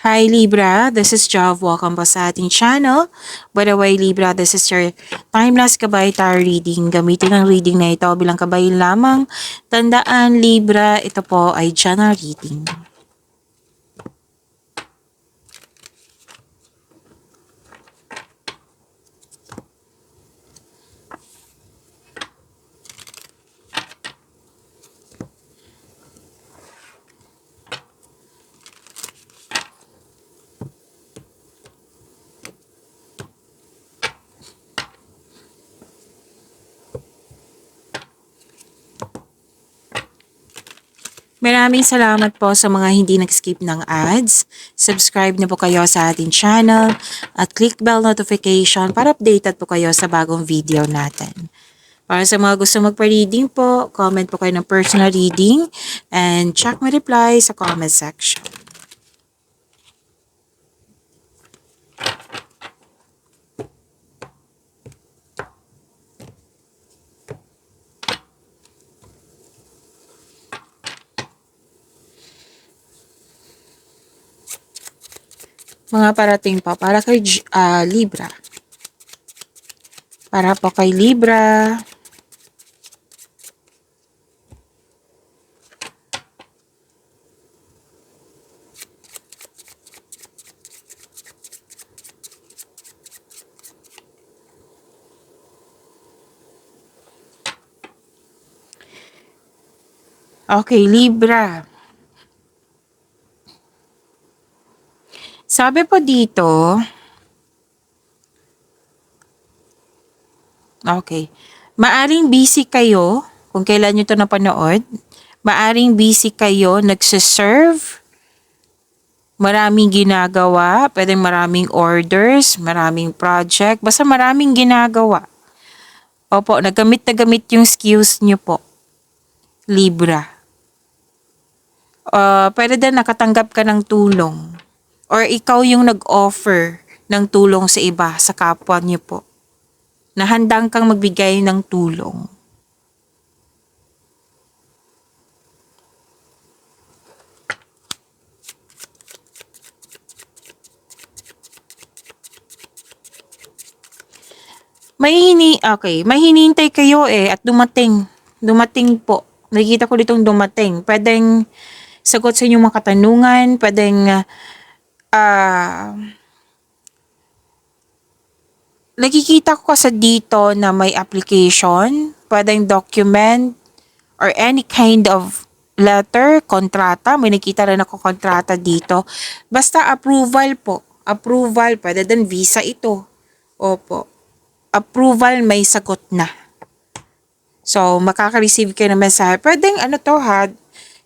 Hi Libra, this is Jav. Welcome po sa ating channel. By the way Libra, this is your timeless kabay tarot reading. Gamitin ang reading na ito bilang kabay lamang. Tandaan Libra, ito po ay general reading. Maraming salamat po sa mga hindi nag-skip ng ads. Subscribe na po kayo sa ating channel at click bell notification para updated po kayo sa bagong video natin. Para sa mga gusto magpa-reading po, comment po kayo ng personal reading and check my reply sa comment section. Mga parating pa para kay Libra. Para po kay Libra. Okay, Libra. Sabi po dito, okay, maaring busy kayo, kung kailan nyo ito napanood, maaring busy kayo, nagsiserve, maraming ginagawa, pwedeng maraming orders, maraming project, basta maraming ginagawa. Opo, nagamit yung skills nyo po, Libra. Pwede din nakatanggap ka ng tulong. Or ikaw yung nag-offer ng tulong sa iba, sa kapwa niyo po. Na handang kang magbigay ng tulong. May hinihintay kayo at dumating. Dumating po. Nakikita ko ditong dumating. Pwedeng sagot sa inyong mga katanungan, pwedeng nakikita ko kasi dito na may application, pwedeng document, or any kind of letter, kontrata. May nakita rin ako kontrata dito. Basta approval po. Approval, pwede din visa ito. Opo. Approval, may sagot na. So, makaka-receive kayo ng mensahe. Pwedeng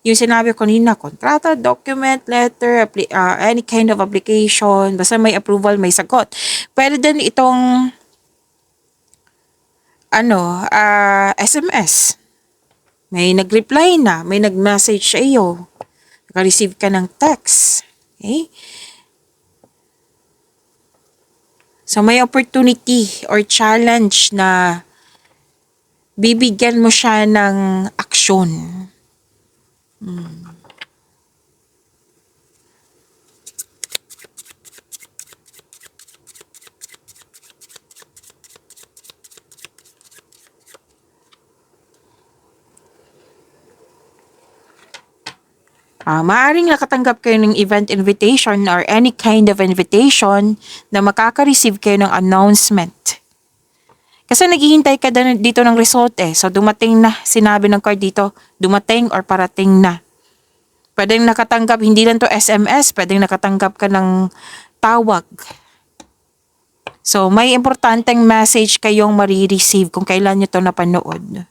yung sinabi ko kanina, kontrata, document, letter, any kind of application, basta may approval, may sagot. Pwede din itong SMS. May nag-reply na, may nag-message sa iyo. Naka-receive ka ng text. Okay? So may opportunity or challenge na bibigyan mo siya ng aksyon. Maaring nakatanggap kayo ng event invitation or any kind of invitation na makaka-receive kayo ng announcement. Kasi naghihintay ka dito ng result So dumating na, sinabi ng card dito, dumating or parating na. Pwedeng nakatanggap, hindi lang to SMS, pwedeng nakatanggap ka ng tawag. So may importanteng message kayong marireceive kung kailan nyo to napanood.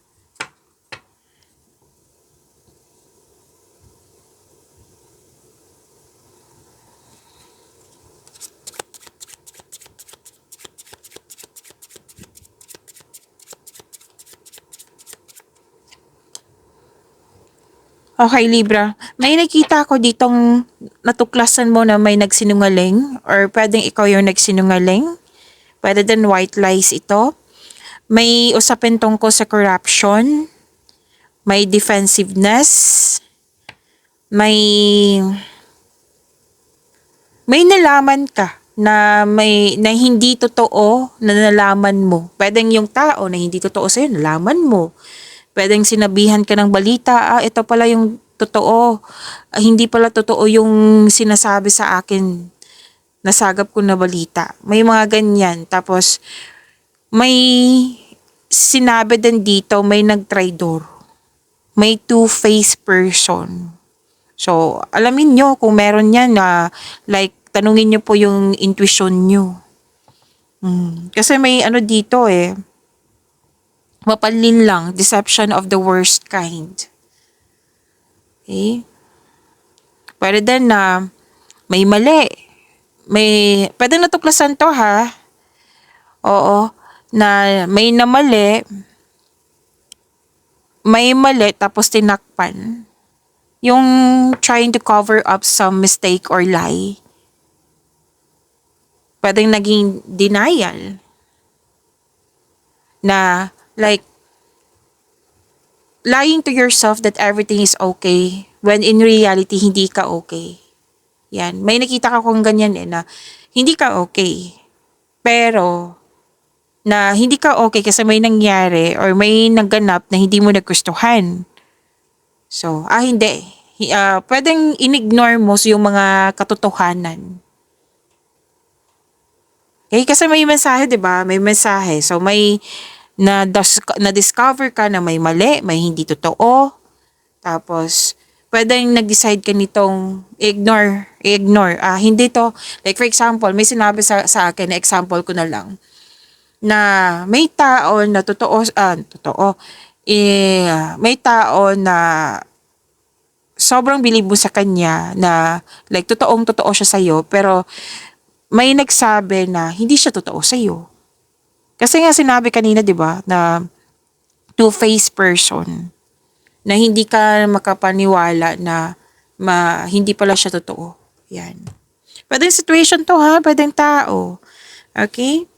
Okay, Libra. May nakita ko ditong natuklasan mo na may nagsinungaling or pwedeng ikaw yung nagsinungaling. Pwede din white lies ito. May usapin tungkol sa corruption. May defensiveness. May may nalaman ka na hindi totoo na nalaman mo. Pwedeng yung tao na hindi totoo sa'yo, nalaman mo. Pwedeng sinabihan ka ng balita, ito pala yung totoo. Hindi pala totoo yung sinasabi sa akin, nasagap ko na balita. May mga ganyan. Tapos, may sinabi din dito, may nagtraidor. May two-faced person. So, alamin nyo kung meron yan na like, tanungin nyo po yung intuition nyo. Kasi may ano dito mapalin lang, deception of the worst kind. Okay? Pwede din na may mali. Pwede natuklasan to ha. Oo. Na may mali tapos tinakpan. Yung trying to cover up some mistake or lie. Pwedeng naging denial. Na like, lying to yourself that everything is okay when in reality hindi ka okay. Yan. May nakita ka kung ganyan na hindi ka okay. Pero na hindi ka okay kasi may nangyari or may naganap na hindi mo nagustuhan. So, hindi. Pwedeng in-ignore mo yung mga katotohanan. Okay? Kasi may mensahe, di ba? May mensahe. So, may na-discover ka na may mali, may hindi totoo. Tapos, pwedeng nag-decide ka nitong i-ignore. Hindi to. Like for example, may sinabi sa akin, na example ko na lang, na may tao na may tao na sobrang bilib mo sa kanya na like totoong-totoo siya sa'yo, pero may nagsabi na hindi siya totoo sa'yo. Kasi nga sinabi kanina, di ba, na two-faced person, na hindi ka makapaniwala na hindi pala siya totoo. Yan. Pwedeng situation to ha, pwedeng tao. Okay?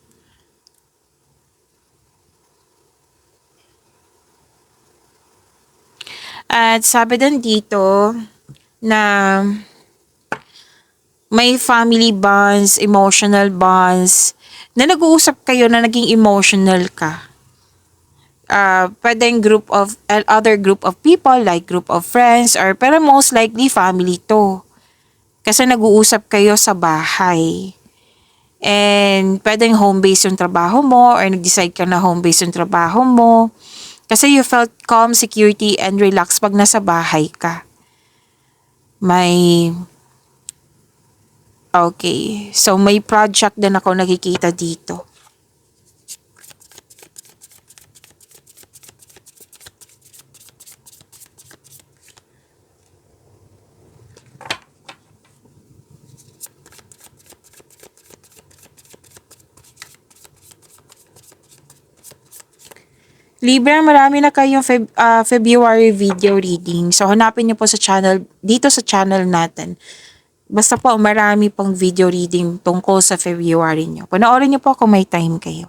At sabi din dito na may family bonds, emotional bonds, na nag-uusap kayo na naging emotional ka. Pwedeng other group of people, like group of friends, pero most likely family to. Kasi nag-uusap kayo sa bahay. And pwedeng home-based yung trabaho mo or nag-decide ka na home-based yung trabaho mo. Kasi you felt calm, security, and relaxed pag nasa bahay ka. Okay. So, may project din ako nakikita dito. Libra, marami na kayong February video reading. So, hanapin niyo po sa channel, dito sa channel natin. Basta po, marami pong video reading tungkol sa February niyo. Panoorin niyo po kung may time kayo.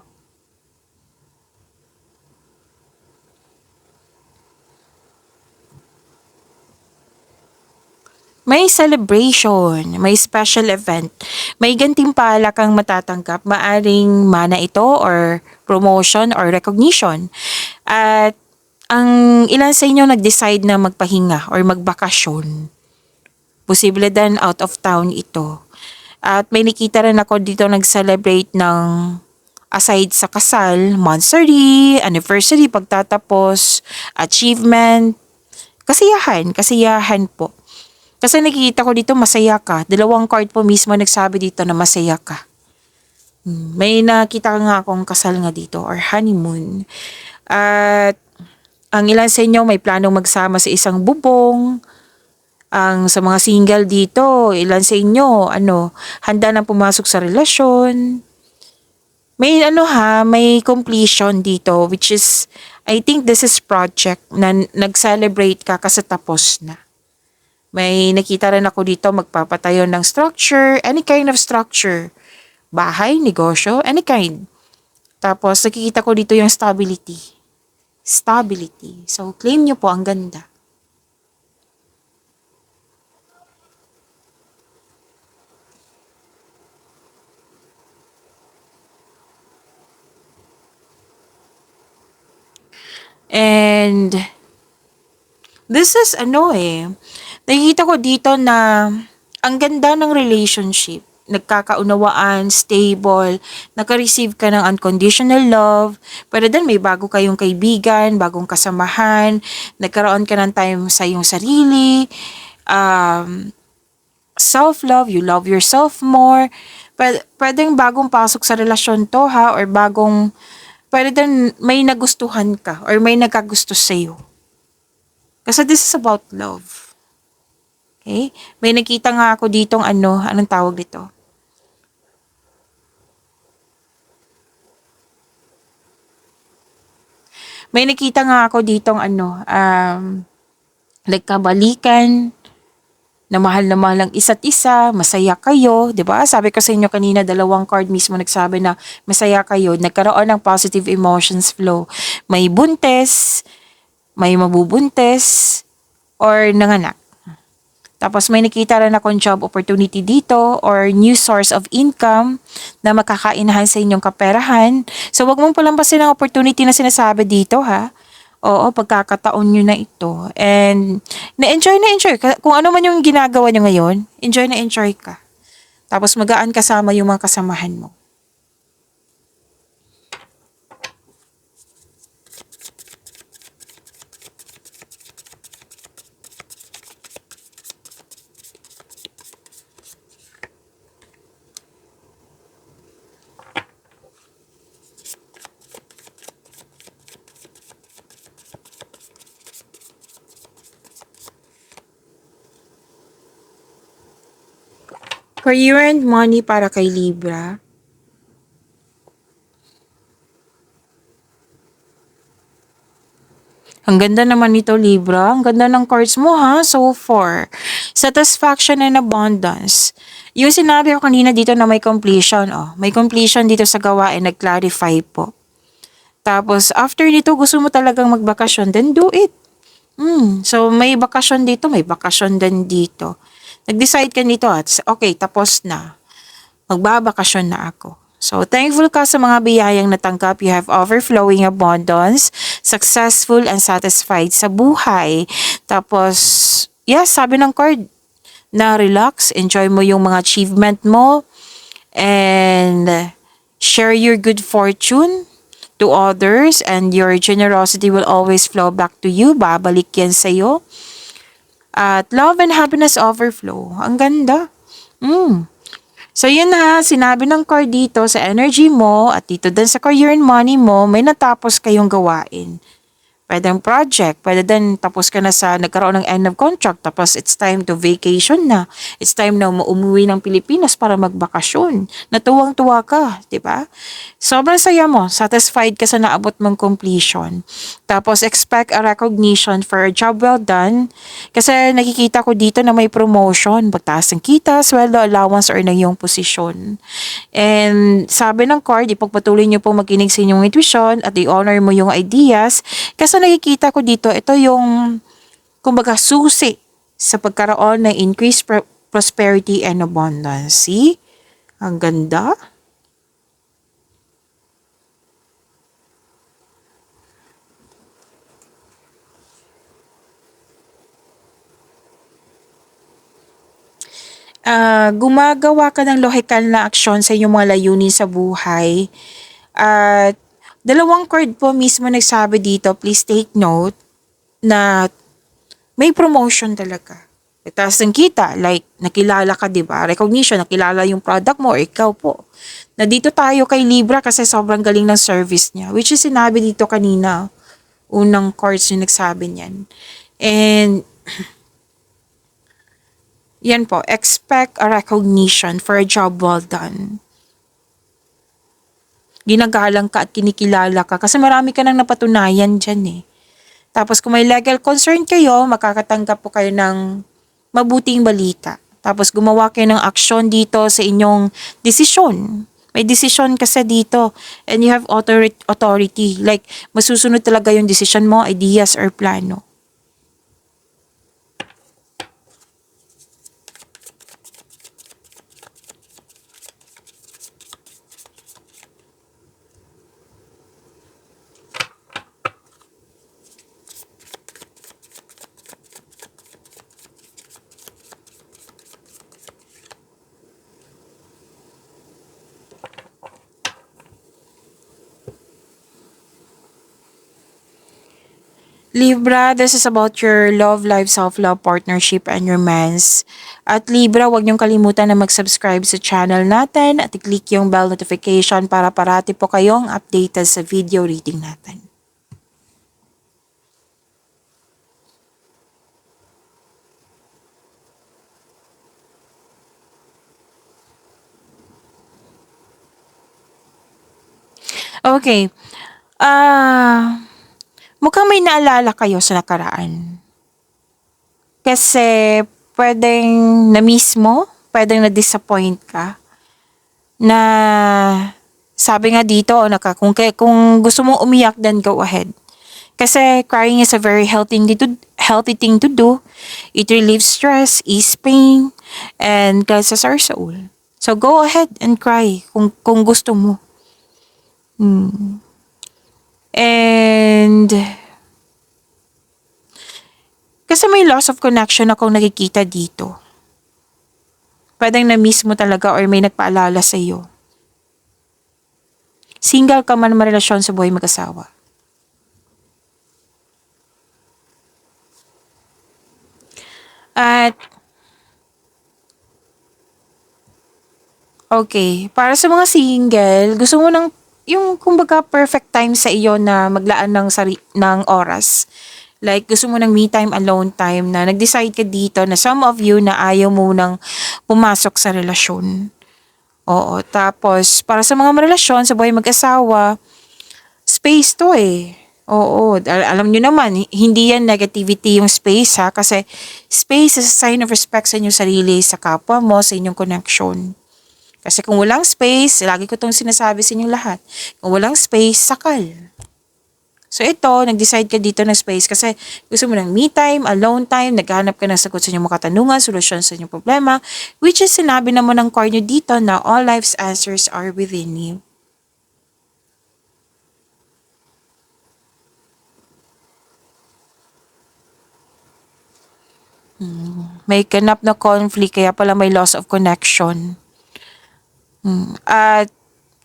May celebration, may special event, may gantimpala kang matatanggap, maaring mana ito or promotion or recognition. At ang ilan sa inyo nag-decide na magpahinga or magbakasyon. Posible din out of town ito. At may nakita rin ako dito nag-celebrate ng aside sa kasal, monthsary, anniversary, pagtatapos, achievement, kasiyahan po. Kasi nakikita ko dito masaya ka. Dalawang card po mismo nagsabi dito na masaya ka. May nakita nga akong kasal nga dito or honeymoon. At ang ilan sa inyo may planong magsama sa isang bubong. Ang sa mga single dito, ilan sa inyo, handa nang pumasok sa relasyon. May completion dito, which is, I think this is project na nag-celebrate ka kasi tapos na. May nakita rin ako dito magpapatayo ng structure, any kind of structure. Bahay, negosyo, any kind. Tapos nakikita ko dito yung stability. Stability. So claim nyo po, ang ganda. And this is nakikita ko dito na ang ganda ng relationship. Nagkakaunawaan, stable, naka-receive ka ng unconditional love, pero then may bago kayong kaibigan, bagong kasamahan, nagkaroon ka ng time sa iyong sarili, self-love, you love yourself more. Pwedeng bagong pasok sa relasyon to ha, or pwede din may nagustuhan ka, or may nagkagusto sa'yo. Kasi this is about love. Okay? May nakita nga ako ditong anong tawag dito? May nakita nga ako ditong like kabalikan, na mahal ang isa't isa, masaya kayo, 'di ba? Sabi ko sa inyo kanina, dalawang card mismo nagsabi na masaya kayo, nagkaroon ng positive emotions flow. May buntes, may mabubuntes, or nanganak. Tapos may nakita rin akong job opportunity dito or new source of income na makakainahan sa inyong kaperahan. So wag mong palampasin ang opportunity na sinasabi dito ha. Oo, pagkakataon nyo na ito. And na-enjoy. Kung ano man yung ginagawa nyo ngayon, enjoy na enjoy ka. Tapos magaan kasama yung mga kasamahan mo. Career and money para kay Libra. Ang ganda naman nito, Libra. Ang ganda ng cards mo, ha? So far. Satisfaction and abundance. Yung sinabi ko kanina dito na may completion, may completion dito sa gawain, nag-clarify po. Tapos, after nito, gusto mo talagang magbakasyon, then do it. So, may bakasyon dito, may bakasyon din dito. Nag-decide ka nito at, okay, tapos na. Magbabakasyon na ako. So, thankful ka sa mga biyayang natanggap. You have overflowing abundance, successful and satisfied sa buhay. Tapos, yes, sabi ng card, na relax, enjoy mo yung mga achievement mo, and share your good fortune to others, and your generosity will always flow back to you. Babalik yan sa'yo. At love and happiness overflow. Ang ganda. So yun na, sinabi ng card dito sa energy mo at dito din sa career and money mo, may natapos kayong gawain. Pwedeng project, pwede din tapos ka na sa nagkaroon ng end of contract, tapos it's time to vacation na. It's time na umuwi ng Pilipinas para magbakasyon. Natuwang-tuwa ka, di ba? Sobrang saya mo, satisfied ka sa naabot mong completion. Tapos expect a recognition for a job well done. Kasi nakikita ko dito na may promotion, pagtaas ng kita, sweldo, allowance, or ng iyong posisyon. And sabi ng card, ipagpatuloy niyo po makinig sa inyong intuition at i-honor mo yung ideas. Kasi nakikita ko dito, ito yung kumbaga susi sa pagkaroon ng increased prosperity and abundance. See? Ang ganda. Gumagawa ka ng lohikal na aksyon sa inyong mga layunin sa buhay. At dalawang card po mismo nagsabi dito, please take note, na may promotion talaga. Taas ng kita, like nakilala ka, di ba? Recognition, nakilala yung product mo or ikaw po. Na dito tayo kay Libra kasi sobrang galing ng service niya. Which is sinabi dito kanina, unang cards yung nagsabi niyan. And yan po, expect a recognition for a job well done. Ginagalang ka at kinikilala ka kasi marami ka nang napatunayan dyan eh. Tapos kung may legal concern kayo, makakatanggap po kayo ng mabuting balita. Tapos gumawa kayo ng aksyon dito sa inyong desisyon. May desisyon kasi dito and you have authority. Like masusunod talaga yung desisyon mo, ideas or plano. Libra, this is about your love life, self-love, partnership, and romance. At Libra, huwag niyong kalimutan na mag-subscribe sa channel natin at i-click yung bell notification para parati po kayong updated sa video reading natin. Okay. Mukhang may naalala kayo sa nakaraan. Kasi pwedeng na-miss mo, pwedeng na-disappoint ka. Na sabi nga dito, kung gusto mo umiyak, then go ahead. Kasi crying is a very healthy thing to do. It relieves stress, ease pain, and cleanses our soul. So go ahead and cry kung gusto mo. And kasi may loss of connection akong nakikita dito. Pwedeng na-miss mo talaga or may nagpaalala sa iyo. Single ka man marelasyon sa buhay mag-asawa. At okay, para sa mga single, gusto mo ng yung kumbaga perfect time sa iyo na maglaan ng oras. Like, gusto mo ng me time, alone time na nag-decide ka dito na some of you na ayaw mo nang pumasok sa relasyon. Oo, tapos para sa mga relasyon sa buhay mag-asawa, space to eh. Oo, alam nyo naman, hindi yan negativity yung space ha, kasi space is a sign of respect sa inyong sarili, sa kapwa mo, sa inyong connection. Kasi kung walang space, lagi ko itong sinasabi sa inyong lahat, kung walang space, sakal. So ito, nag-decide ka dito ng space kasi gusto mo ng me time, alone time, naghahanap ka ng sagot sa inyong mga katanungan, solusyon sa inyong problema, which is sinabi naman ng card nyo dito na all life's answers are within you. May ganap na conflict, kaya pala may loss of connection. At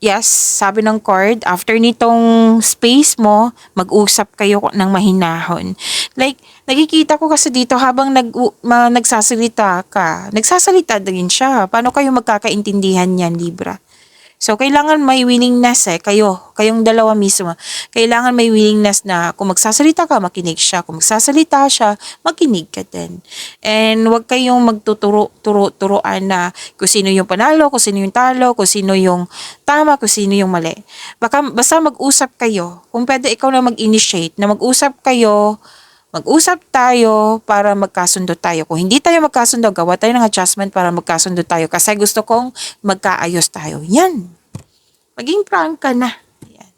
yes, sabi ng card, after nitong space mo, mag-usap kayo ng mahinahon. Like, nakikita ko kasi dito habang nagsasalita ka, nagsasalita din siya. Paano kayo magkakaintindihan yan, Libra? So, kailangan may willingness kayong dalawa mismo. Kailangan may willingness na kung magsasalita ka, makinig siya. Kung magsasalita siya, makinig ka din. And huwag kayong magtuturo-turoan na kung sino yung panalo, kung sino yung talo, kung sino yung tama, kung sino yung mali. Basta mag-usap kayo. Kung pwede ikaw na mag-initiate, na mag-usap tayo para magkasundo tayo. Kung hindi tayo magkasundo, gawa tayo ng adjustment para magkasundo tayo. Kasi gusto kong magkaayos tayo. Yan. Maging frank ka na. Yan.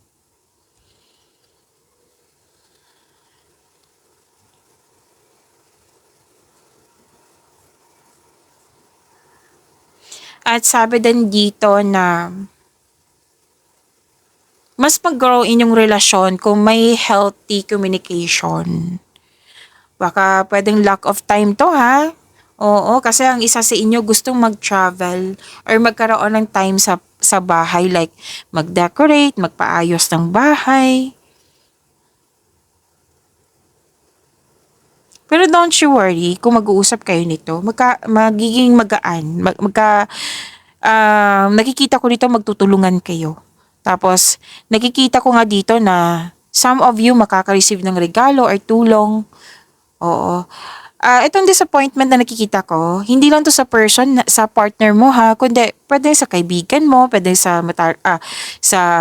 At sabi din dito na mas mag-grow inyong relasyon kung may healthy communication. Baka pwedeng lack of time to ha. Oo, kasi ang isa sa inyo gustong mag-travel or magkaroon ng time sa bahay, like mag-decorate, magpaayos ng bahay. Pero don't you worry, kung mag-uusap kayo nito, magiging magaan. Nakikita ko dito magtutulungan kayo. Tapos, nakikita ko nga dito na some of you makaka-receive ng regalo or tulong. Oo. Itong disappointment na nakikita ko, hindi lang to sa sa partner mo ha, kundi pwede sa kaibigan mo, pwede sa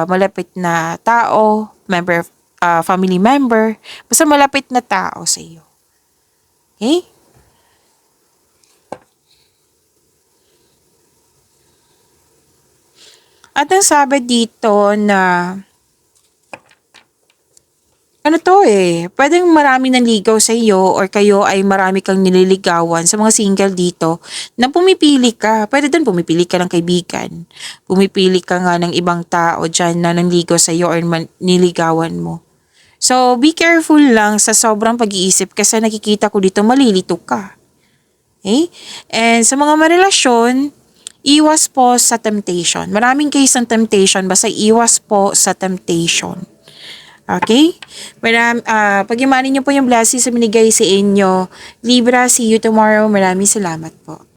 malapit na tao, family member, basta malapit na tao sa iyo. Okay? At ang sabi dito na pwedeng marami nanligaw sa iyo or kayo ay marami kang nililigawan sa mga single dito na pumipili ka. Pwede din pumipili ka ng kaibigan. Pumipili ka nga ng ibang tao dyan na nanligaw sa iyo or niligawan mo. So, be careful lang sa sobrang pag-iisip kasi nakikita ko dito malilito ka. Okay? And sa mga marelasyon, iwas po sa temptation. Maraming case ng temptation, basta iwas po sa temptation. Okay? Pag-imanin niyo po yung blessings na binigay sa inyo. Libra, see you tomorrow. Maraming salamat po.